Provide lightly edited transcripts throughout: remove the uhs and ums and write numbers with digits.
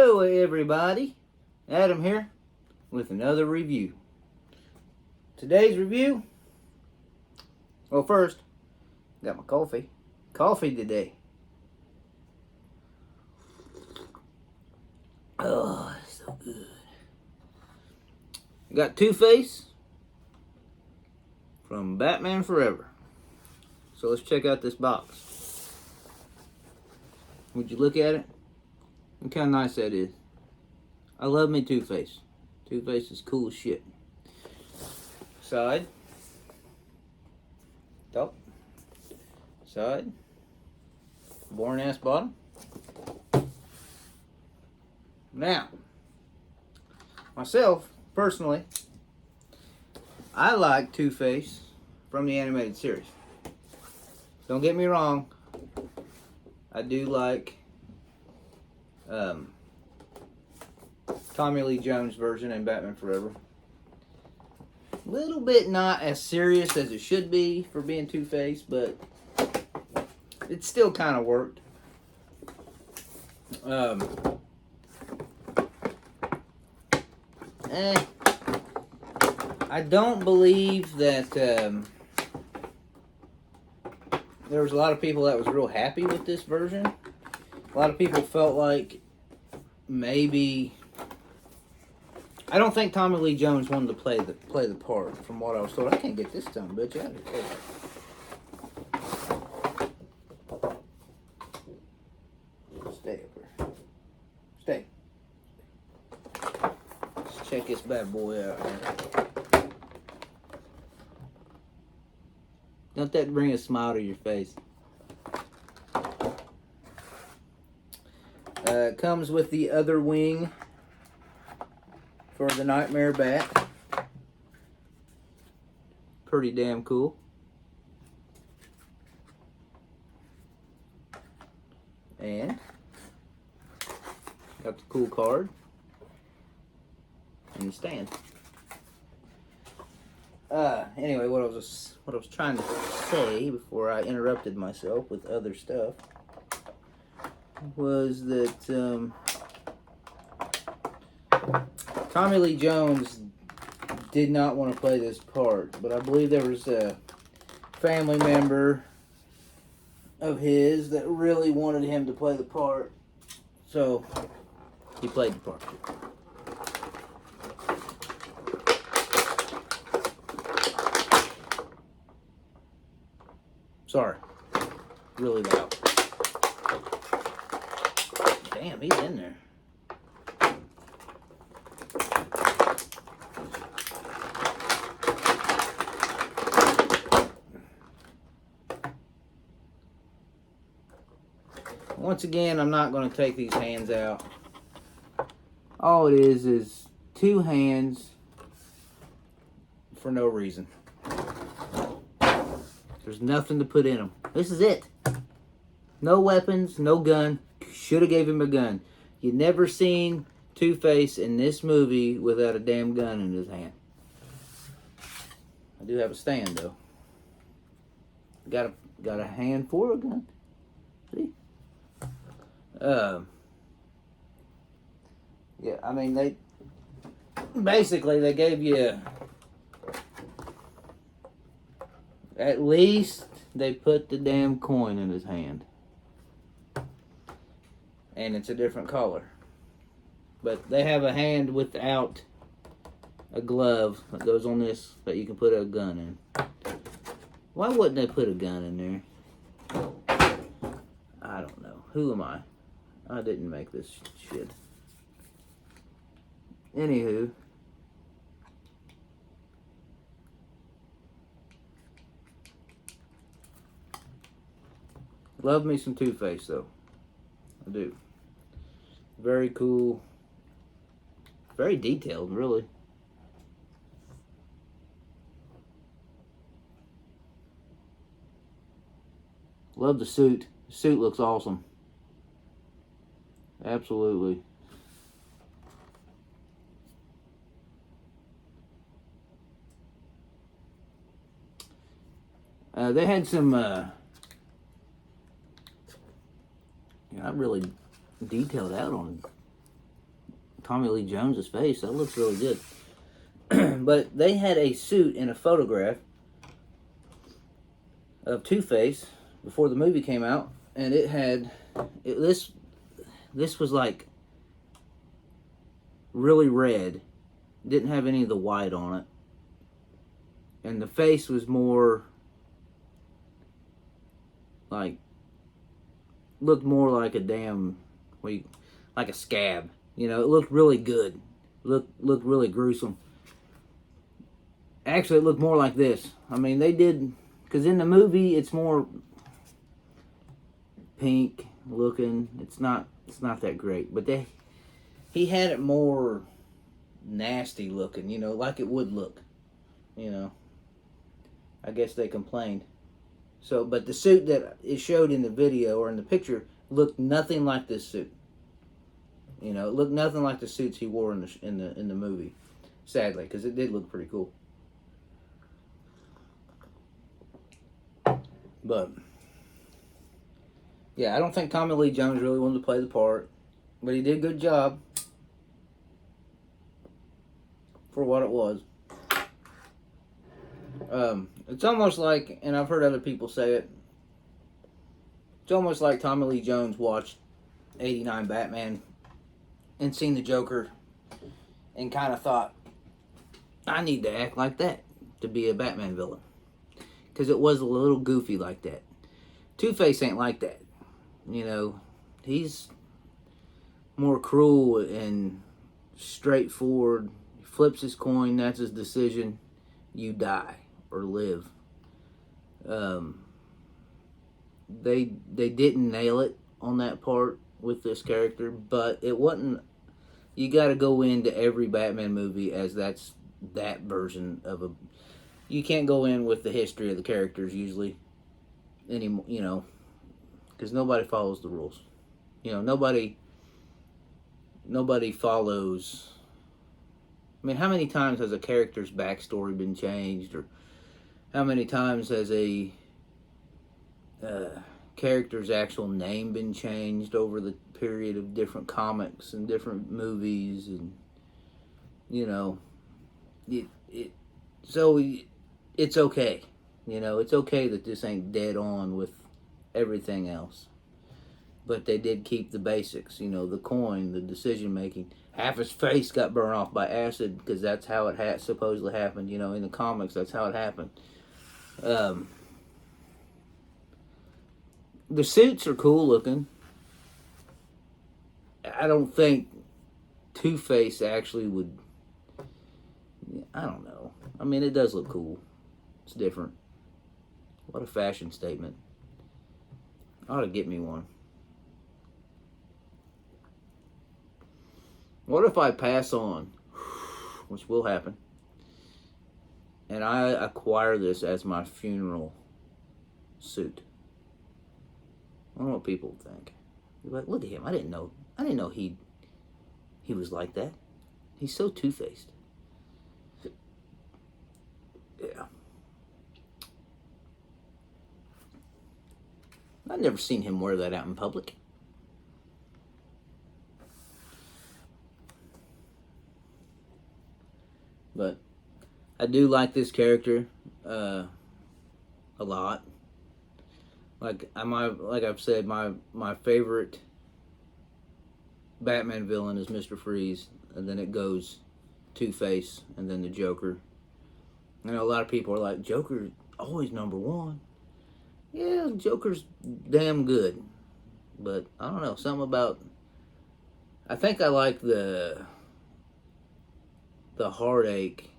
Hello everybody, Adam here with another review. Today's review, well first, got my coffee today. Oh, it's so good. I got Two-Face from Batman Forever. So let's check out this box. Would you look at it? Look how nice that is. I love me Two-Face. Two-Face is cool as shit. Side. Top. Side. Boring ass bottom. Now, myself, personally, I like Two-Face from the animated series. Don't get me wrong, I do like Tommy Lee Jones version in Batman Forever. A little bit not as serious as it should be for being Two-Face, but it still kind of worked. I don't believe that there was a lot of people that was real happy with this version. A lot of people felt like maybe, I don't think Tommy Lee Jones wanted to play the part, from what I was told. I can't get this son of a bitch out of here. Stay up here. Stay. Let's check this bad boy out here. Don't that bring a smile to your face? It comes with the other wing for the Nightmare Bat. Pretty damn cool. And got the cool card and the stand. Anyway, what I was trying to say before I interrupted myself with other stuff was that Tommy Lee Jones did not want to play this part, but I believe there was a family member of his that really wanted him to play the part, so he played the part. Sorry, really loud. Damn, he's in there. Once again, I'm not going to take these hands out. All it is two hands for no reason. There's nothing to put in them. This is it. No weapons, no gun. Should have gave him a gun. You never seen Two-Face in this movie without a damn gun in his hand. I do have a stand though. Got a hand for a gun. See? Yeah, I mean they gave you, at least they put the damn coin in his hand. And it's a different color. But they have a hand without a glove that goes on this that you can put a gun in. Why wouldn't they put a gun in there? I don't know. Who am I? I didn't make this shit. Anywho. Love me some Two-Face though. I do. Very cool. Very detailed, really. Love the suit. The suit looks awesome. Absolutely. They had some not really detailed out on Tommy Lee Jones's face. That looks really good. But they had a suit in a photograph of Two-Face before the movie came out, and it had this was like really red, didn't have any of the white on it, and the face was more like, looked more like a damn, like a scab. You know, it looked really good. Looked really gruesome. Actually, it looked more like this. I mean, they did, because in the movie it's more pink looking. It's not that great, but he had it more nasty looking. You know, like it would look. You know, I guess they complained. So, but the suit that it showed in the video or in the picture looked nothing like this suit. You know, it looked nothing like the suits he wore in the movie. Sadly, because it did look pretty cool. But yeah, I don't think Tommy Lee Jones really wanted to play the part, but he did a good job for what it was. It's almost like, and I've heard other people say it, it's almost like Tommy Lee Jones watched '89 Batman and seen the Joker and kind of thought, I need to act like that to be a Batman villain. Because it was a little goofy like that. Two-Face ain't like that. You know, he's more cruel and straightforward. He flips his coin, that's his decision. You die or live. They didn't nail it on that part with this character, but it wasn't. You got to go into every Batman movie as that's that version of a. You can't go in with the history of the characters usually anymore, you know, because nobody follows the rules. You know, nobody follows. I mean, how many times has a character's backstory been changed, or how many times has a character's actual name been changed over the period of different comics and different movies, and you know, so it's okay. You know, it's okay that this ain't dead on with everything else. But they did keep the basics, you know, the coin, the decision making. Half his face got burned off by acid because that's how it supposedly happened. You know, in the comics, that's how it happened. The suits are cool looking. I don't think Two-Face actually would. I don't know. I mean, it does look cool. It's different. What a fashion statement. I ought to get me one. What if I pass on, which will happen, and I acquire this as my funeral suit? I don't know what people would think. They're like, look at him. I didn't know he was like that. He's so two-faced. Yeah. I've never seen him wear that out in public. But I do like this character a lot. Like I've said, my favorite Batman villain is Mr. Freeze, and then it goes Two-Face, and then the Joker. I know a lot of people are like, Joker's always number one. Yeah, Joker's damn good, but I don't know, something about. I think I like the heartache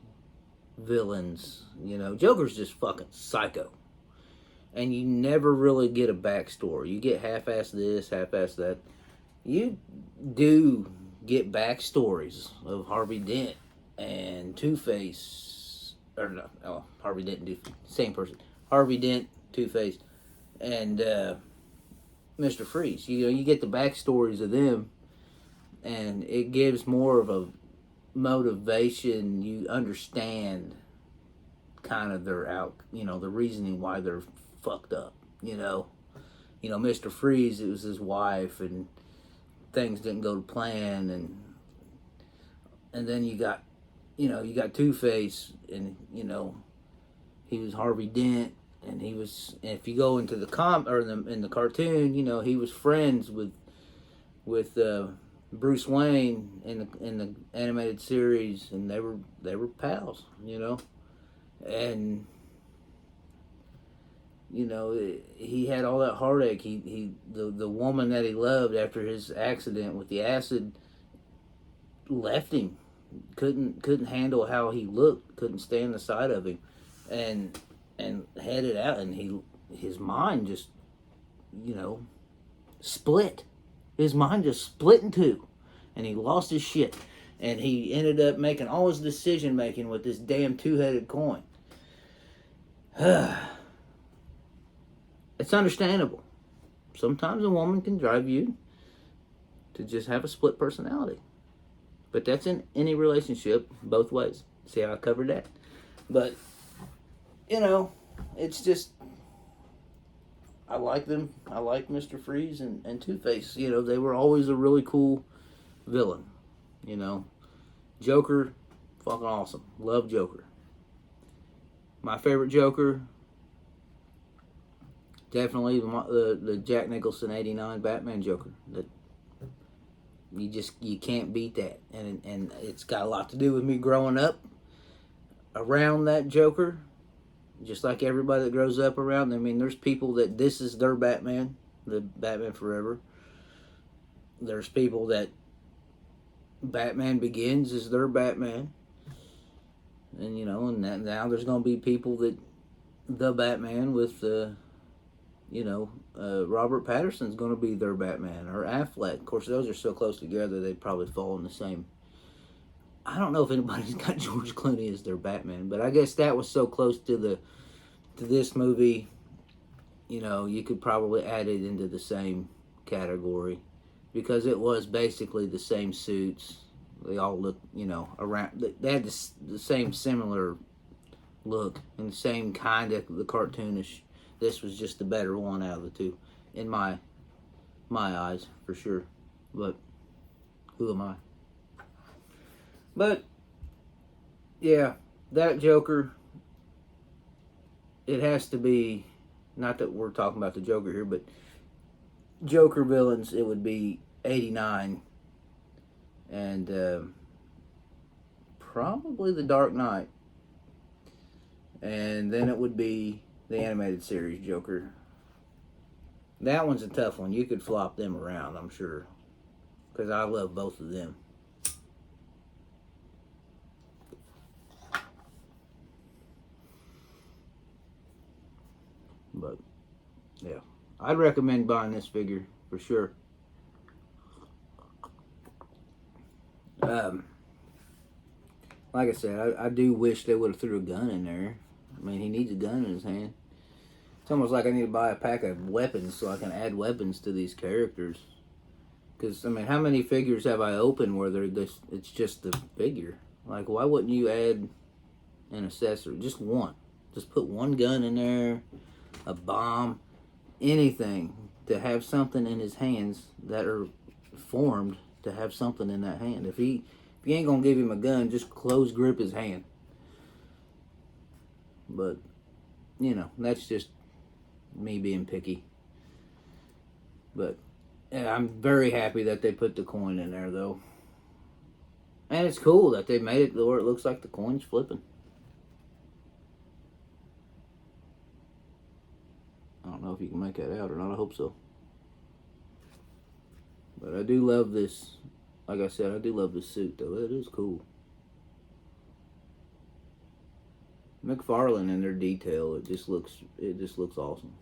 villains. You know, Joker's just fucking psycho. And you never really get a backstory. You get half-assed this, half-assed that. You do get backstories of Harvey Dent and Two-Face. Or no, Harvey Dent and Two-Face. Same person. Harvey Dent, Two-Face, and Mr. Freeze. You know, you get the backstories of them, and it gives more of a motivation. You understand kind of their the reasoning why they're fucked up. You know, Mr. Freeze, it was his wife, and things didn't go to plan, and And then you got, you got Two-Face, and he was Harvey Dent, and he was. And if you go into the in the cartoon, he was friends with Bruce Wayne in the animated series, and they were pals, and he had all that heartache. The woman that he loved after his accident with the acid left him. Couldn't handle how he looked. Couldn't stand the sight of him, and headed out. And his mind just split. His mind just split in two, and he lost his shit. And he ended up making all his decision making with this damn two-headed coin. It's understandable. Sometimes a woman can drive you to just have a split personality. But that's in any relationship, both ways. See how I covered that? But, it's just, I like them. I like Mr. Freeze and Two-Face. They were always a really cool villain. Joker, fucking awesome. Love Joker. My favorite Joker, definitely the Jack Nicholson '89 Batman Joker. That you can't beat that, and it's got a lot to do with me growing up around that Joker, just like everybody that grows up around. I mean, there's people that this is their Batman, the Batman Forever. There's people that Batman Begins is their Batman, and and now there's gonna be people that the Batman with Robert Pattinson's going to be their Batman, or Affleck. Of course, those are so close together, they'd probably fall in the same. I don't know if anybody's got George Clooney as their Batman, but I guess that was so close to this movie, you could probably add it into the same category, because it was basically the same suits. They all look, around. They had the same similar look and the same kind of the cartoonish. This was just the better one out of the two, in my eyes, for sure. But who am I? But yeah, that Joker. It has to be, not that we're talking about the Joker here, but Joker villains. It would be '89, and probably the Dark Knight, and then it would be the animated series Joker. That one's a tough one. You could flop them around, I'm sure, because I love both of them. But yeah, I'd recommend buying this figure for sure. Like I said, I do wish they would have threw a gun in there. I mean, he needs a gun in his hand. It's almost like I need to buy a pack of weapons so I can add weapons to these characters. Because, I mean, how many figures have I opened where it's just the figure? Like, why wouldn't you add an accessory? Just one. Just put one gun in there, a bomb, anything to have something in his hands that are formed to have something in that hand. If you ain't going to give him a gun, just close grip his hand. But, that's just me being picky. But yeah, I'm very happy that they put the coin in there, though. And it's cool that they made it where it looks like the coin's flipping. I don't know if you can make that out or not. I hope so. But I do love this. Like I said, I do love this suit, though. It is cool. McFarlane and their detail, it just looks awesome.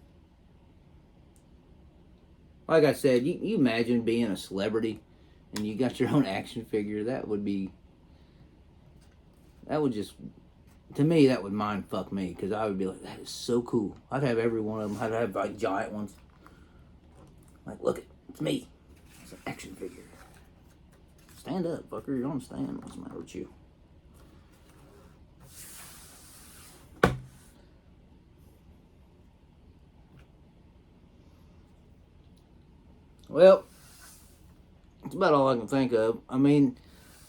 Like I said, you imagine being a celebrity and you got your own action figure. That would just, to me, that would mind fuck me, because I would be like, that is so cool. I'd have every one of them. I'd have like giant ones. Like, look, it's me. It's an action figure. Stand up, fucker. You're on the stand. What's the matter with you? Well, it's about all I can think of. I mean,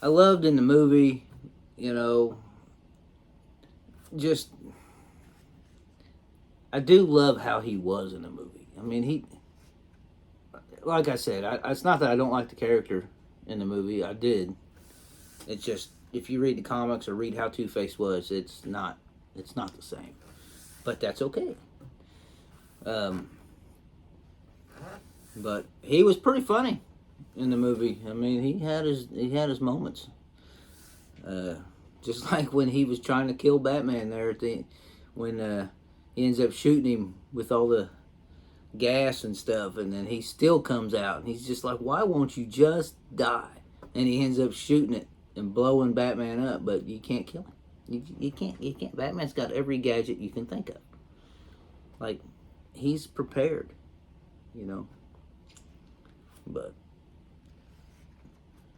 I loved in the movie, you know, just, I do love how he was in the movie. I mean, he, like I said, it's not that I don't like the character in the movie. I did. It's just, if you read the comics or read how Two-Face was, it's not the same. But that's okay. But he was pretty funny in the movie. I mean, he had his moments. Just like when he was trying to kill Batman there at when he ends up shooting him with all the gas and stuff, and then he still comes out and he's just like, why won't you just die? And he ends up shooting it and blowing Batman up, but you can't kill him. You can't. Batman's got every gadget you can think of. Like, he's prepared, you know. But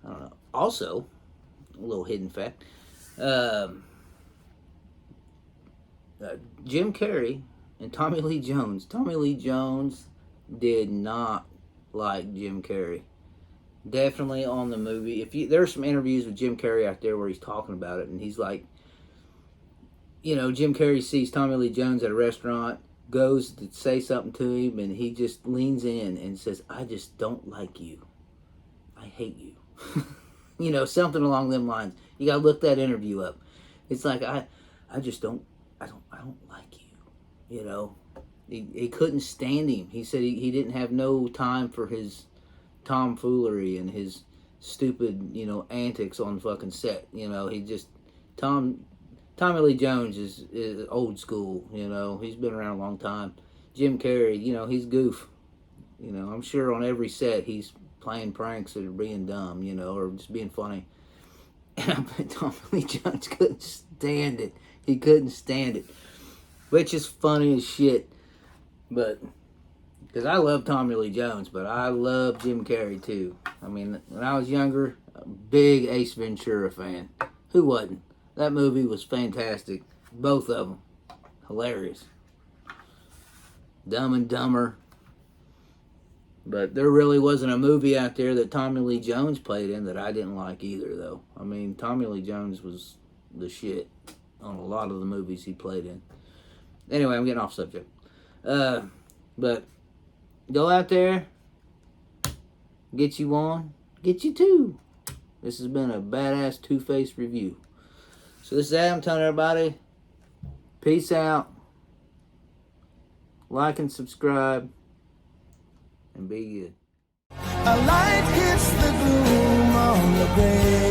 I don't know. Also, a little hidden fact, Jim Carrey and Tommy Lee Jones. Tommy Lee Jones did not like Jim Carrey. Definitely on the movie. There's some interviews with Jim Carrey out there where he's talking about it, and he's like, you know, Jim Carrey sees Tommy Lee Jones at a restaurant, goes to say something to him, and he just leans in and says, I just don't like you. I hate you. You know, something along them lines. You gotta look that interview up. It's like, I don't like you. You know, he couldn't stand him. He said he didn't have no time for his tomfoolery and his stupid, you know, antics on fucking set. You know, he just, Tommy Lee Jones is old school, you know. He's been around a long time. Jim Carrey, you know, he's goof. You know, I'm sure on every set he's playing pranks or being dumb, you know, or just being funny. And I bet Tommy Lee Jones couldn't stand it. He couldn't stand it. Which is funny as shit. But, because I love Tommy Lee Jones, but I love Jim Carrey too. I mean, when I was younger, a big Ace Ventura fan. Who wasn't? That movie was fantastic. Both of them. Hilarious. Dumb and Dumber. But there really wasn't a movie out there that Tommy Lee Jones played in that I didn't like either, though. I mean, Tommy Lee Jones was the shit on a lot of the movies he played in. Anyway, I'm getting off subject. But go out there, get you one, get you two. This has been a badass Two-Face review. So this is Adam telling everybody, peace out, like and subscribe, and be good. A light hits the gloom on the grave.